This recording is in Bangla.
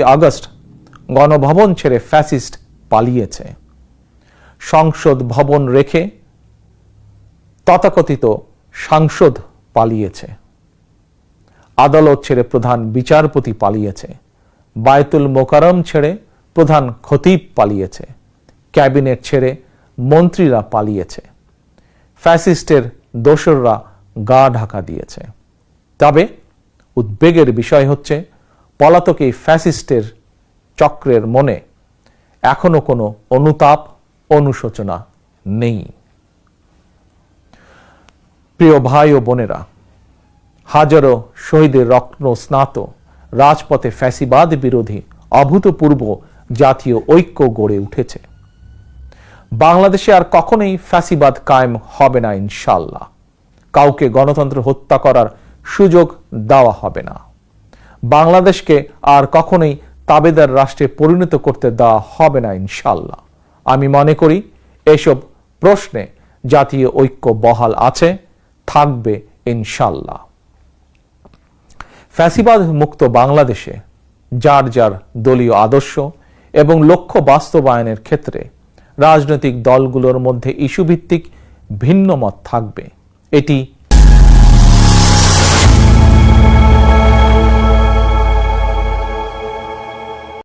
আগস্ট গণভবন ছেড়ে ফ্যাসিস্ট পালিয়েছে। সংসদ ভবন রেখে তথাকথিত সাংসদ পালিয়েছে। আদালত ছেড়ে প্রধান বিচারপতি পালিয়েছে। বায়তুল মোকাররম ছেড়ে প্রধান খতিব পালিয়েছে। ক্যাবিনেট ছেড়ে মন্ত্রীরা পালিয়েছে। ফ্যাসিস্টের দোসররা গা ঢাকা দিয়েছে। তবে উদ্বেগের বিষয় হচ্ছে পলাতক এই ফ্যাসিস্টের চক্রের মনে এখনো কোনো অনুতাপ অনুশোচনা নেই। প্রিয় ভাই ও বোনেরা, হাজারো শহীদের রক্ত স্নাত রাজপথে ফ্যাসিবাদ বিরোধী অভূতপূর্ব জাতীয় ঐক্য গড়ে উঠেছে। বাংলাদেশে আর কখনোই ফ্যাসিবাদ কায়েম হবে না ইনশাআল্লাহ। কাউকে গণতন্ত্র হত্যা করার সুযোগ দেওয়া হবে না। বাংলাদেশকে আর কখনোই তাবেদার রাষ্ট্রে পরিণত করতে দেওয়া হবে না ইনশাআল্লাহ। আমি মনে করি এসব প্রশ্নে জাতীয় ঐক্য বহাল আছে, থাকবে ইনশাআল্লাহ। ফ্যাসিবাদ মুক্ত বাংলাদেশে যার যার দলীয় আদর্শ এবং লক্ষ্য বাস্তবায়নের ক্ষেত্রে রাজনৈতিক দলগুলোর মধ্যে ইস্যুভিত্তিক ভিন্ন মত থাকবে। এটি